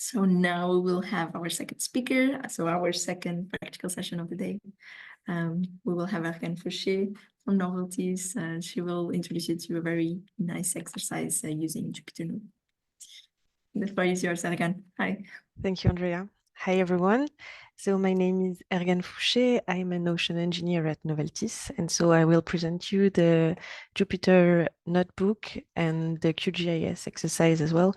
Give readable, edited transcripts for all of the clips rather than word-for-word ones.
So now we will have our second speaker, so our second practical session of the day. We will have Ergane Fouchet from Noveltis. She will introduce you to a very nice exercise using Jupyter. The floor is yours, Ergane. Hi. Thank you, Andrea. Hi, everyone. So my name is Ergane Fouchet. I'm an ocean engineer at Noveltis. And so I will present you the Jupyter notebook and the QGIS exercise as well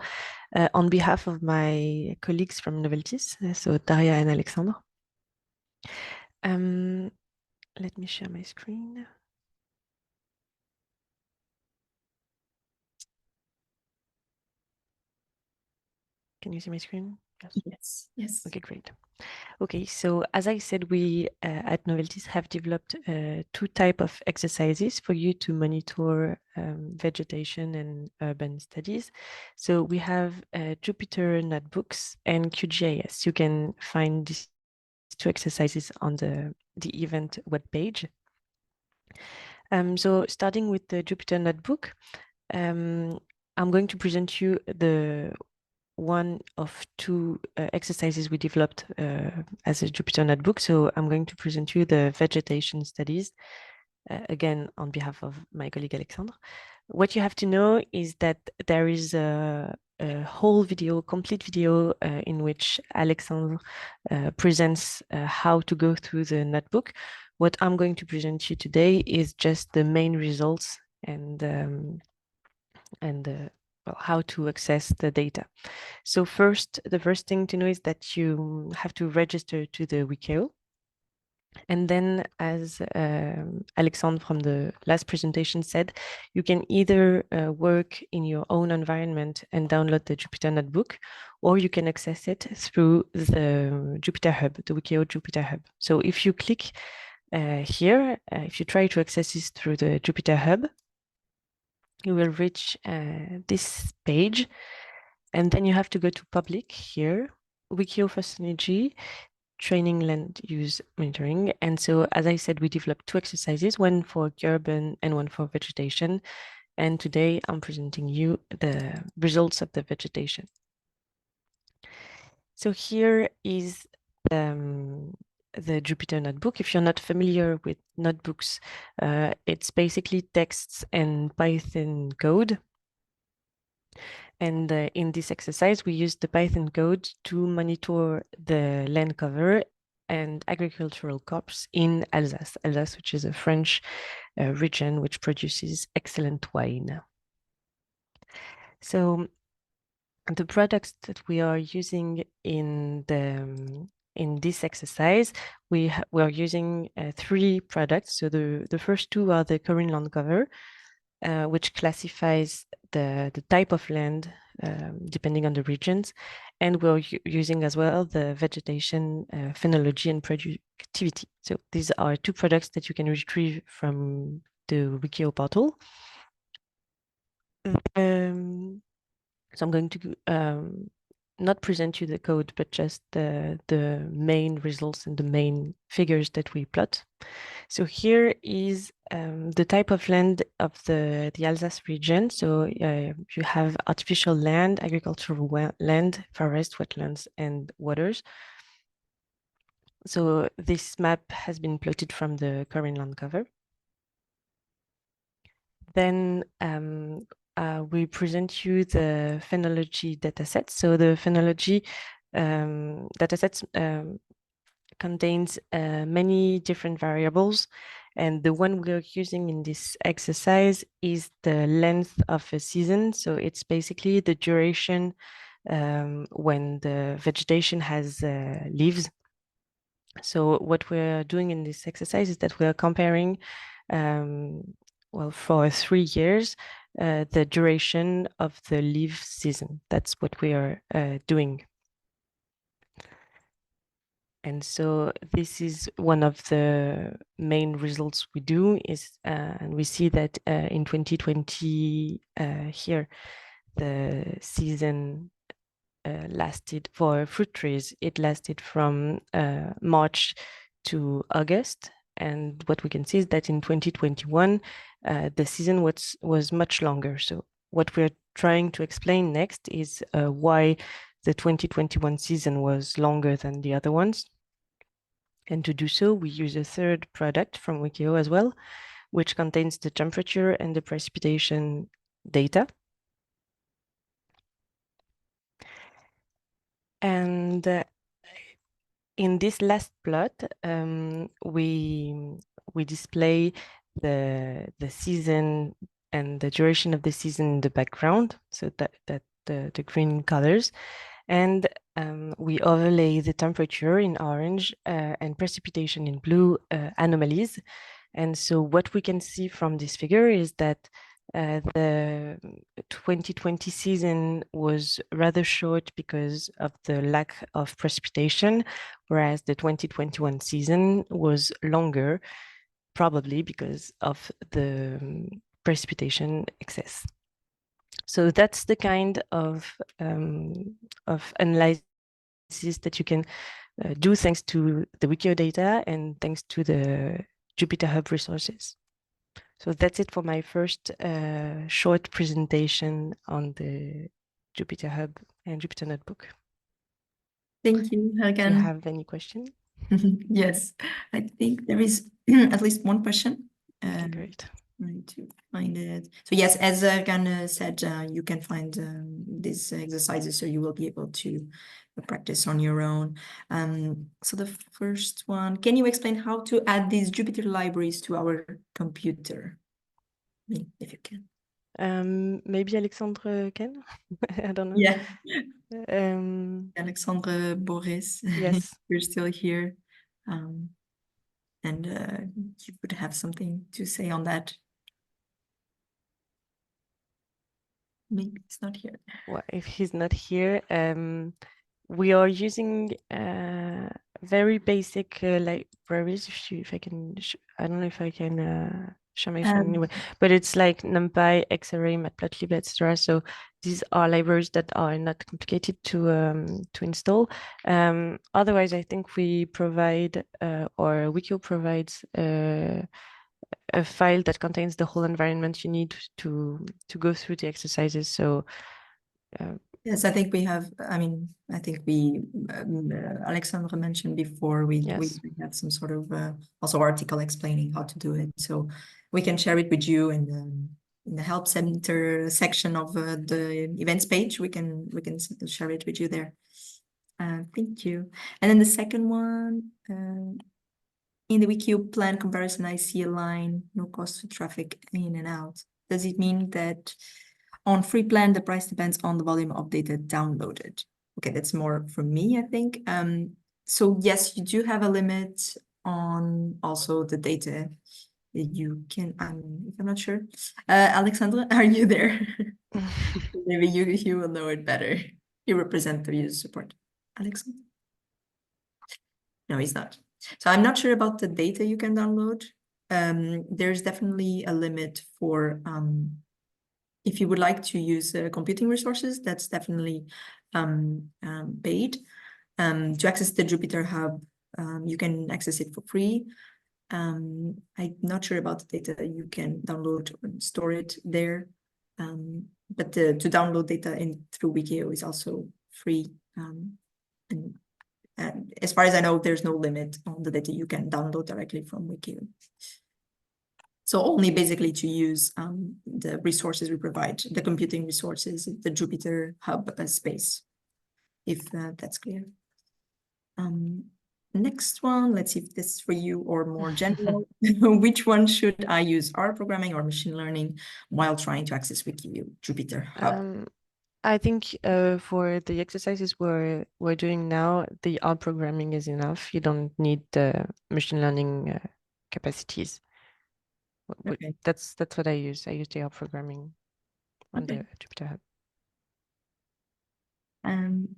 on behalf of my colleagues from Noveltis, so Daria and Alexandre. Let me share my screen. Can you see my screen? Yes. Yes. Okay, great. Okay, so as I said, we at Noveltis have developed two types of exercises for you to monitor vegetation and urban studies. So we have Jupyter notebooks and QGIS. You can find these two exercises on the event webpage. So starting with the Jupyter notebook, I'm going to present you the one of two exercises we developed as a Jupyter notebook. So I'm going to present you the vegetation studies, again, on behalf of my colleague Alexandre. What you have to know is that there is a whole video, complete video in which Alexandre presents how to go through the notebook. What I'm going to present you today is just the main results and well, how to access the data. So first, the first thing to know is that you have to register to the WEkEO. And then, as Alexandre from the last presentation said, you can either work in your own environment and download the Jupyter notebook, or you can access it through the Jupyter Hub, the WEkEO Jupyter Hub. So if you click here, if you try to access this through the Jupyter Hub, you will reach this page, and then you have to go to public here, WEkEO First Energy, training land use monitoring. And so, as I said, we developed two exercises, one for urban and one for vegetation. And today I'm presenting you the results of the vegetation. So here is the Jupyter notebook. If you're not familiar with notebooks, it's basically texts and Python code. And in this exercise, we use the Python code to monitor the land cover and agricultural crops in Alsace, which is a French region which produces excellent wine. So the products that we are using in this exercise, we are using three products. So the first two are the current land cover, which classifies the type of land depending on the regions. And we're using as well the vegetation, phenology, and productivity. So these are two products that you can retrieve from the WEkEO portal. So I'm going to not present you the code, but just the main results and the main figures that we plot. So here is the type of land of the Alsace region. So you have artificial land, agricultural land, forest, wetlands, and waters. So this map has been plotted from the current land cover. Then we present you the phenology datasets. So the phenology datasets contains many different variables. And the one we're using in this exercise is the length of a season. So it's basically the duration when the vegetation has leaves. So what we're doing in this exercise is that we're comparing, well, for 3 years, the duration of the leaf season. That's what we are doing. And so this is one of the main results we do is, and we see that in 2020 here, the season lasted for fruit trees. It lasted from March to August. And what we can see is that in 2021, the season was much longer. So what we're trying to explain next is why the 2021 season was longer than the other ones. And to do so, we use a third product from WEkEO as well, which contains the temperature and the precipitation data. And in this last plot, we display the season and the duration of the season in the background, so that the green colors, and we overlay the temperature in orange and precipitation in blue anomalies. And so what we can see from this figure is that the 2020 season was rather short because of the lack of precipitation, whereas the 2021 season was longer, probably because of the precipitation excess. So that's the kind of analysis that you can do thanks to the WEkEO data and thanks to the Jupyter Hub resources. So that's it for my first short presentation on the Jupyter Hub and Jupyter Notebook. Thank you, Do you Ergane. have any question? Yes, I think there is at least one question. Okay, great. Trying to find it. So yes, as Ergane said, you can find these exercises, so you will be able to practice on your own. So the first one, can you explain how to add these Jupyter libraries to our computer? If you can. Maybe Alexandre can? I don't know. Yeah. Alexandre Alexandre Boris, yes. you're still here. And you would have something to say on that. Maybe he's not here. Well, if he's not here, we are using very basic libraries. If I can, I don't know if I can show my phone anyway, but it's like NumPy, XArray, Matplotlib, etc. So these are libraries that are not complicated to install. Otherwise, I think we provide or WEkEO provides a file that contains the whole environment you need to go through the exercises. So yes, I think we have. I mean, I think we Alexandre mentioned before we have some sort of also article explaining how to do it. So we can share it with you in the help center section of the events page. We can share it with you there. Thank you. And then the second one. In the WEkEO plan comparison, I see a line, no cost for traffic in and out. Does it mean that on free plan, the price depends on the volume of data downloaded? Okay, that's more for me, I think. So yes, you do have a limit on also the data that you can, if I'm not sure. Alexandra, are you there? Maybe you will know it better. You represent the user support. Alexandra? No, he's not. So I'm not sure about the data you can download. There's definitely a limit for if you would like to use computing resources, that's definitely paid. To access the Jupyter Hub, you can access it for free. I'm not sure about the data you can download or store it there. But to download data through WEkEO is also free. And as far as I know, there's no limit on the data you can download directly from WEkEO. So only basically to use the resources we provide, the computing resources, the Jupyter Hub space, if that's clear. Next one, let's see if this is for you or more general. Which one should I use, R programming or machine learning while trying to access WEkEO Jupyter Hub? I think for the exercises we're doing now, the R programming is enough. You don't need the machine learning capacities. Okay. That's what I use. I use the R programming on the Jupyter Hub. And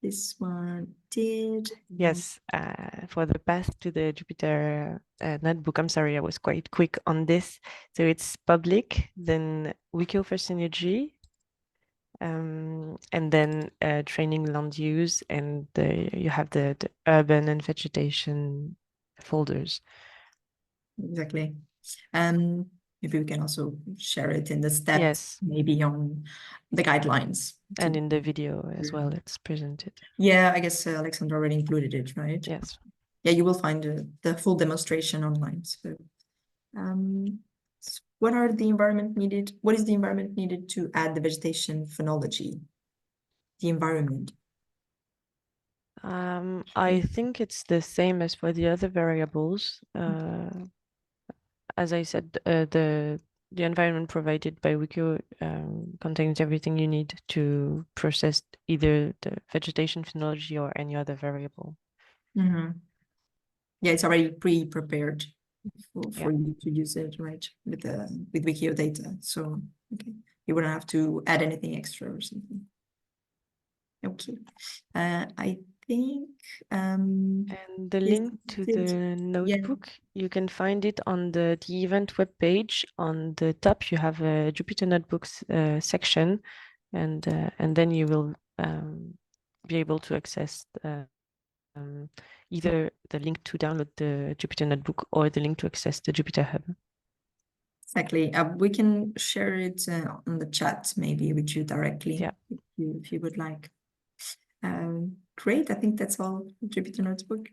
this one did. Yes, for the path to the Jupyter notebook, I'm sorry, I was quite quick on this. So it's public, then WEkEO for Synergy, and then training land use, and you have the urban and vegetation folders. Exactly. maybe we can also share it in the steps, Yes. maybe on the guidelines. And in the video as well, it's presented. Yeah, I guess Alexandra already included it, right? Yes. Yeah, you will find the full demonstration online. So, what are the environment needed? What is the environment needed to add the vegetation phenology? The environment. I think it's the same as for the other variables. As I said, the environment provided by WEkEO contains everything you need to process either the vegetation phenology or any other variable. Yeah, it's already pre-prepared for Yeah. you to use it, right? With WEkEO data. So okay, you wouldn't have to add anything extra or something. Okay, I think And the link to the notebook, you can find it on the event webpage. On the top, you have a Jupyter Notebooks section, and then you will be able to access either the link to download the Jupyter Notebook or the link to access the Jupyter Hub. Exactly. We can share it on the chat, maybe with you directly, yeah, if you would like. Great. I think that's all. Jupyter Notebook.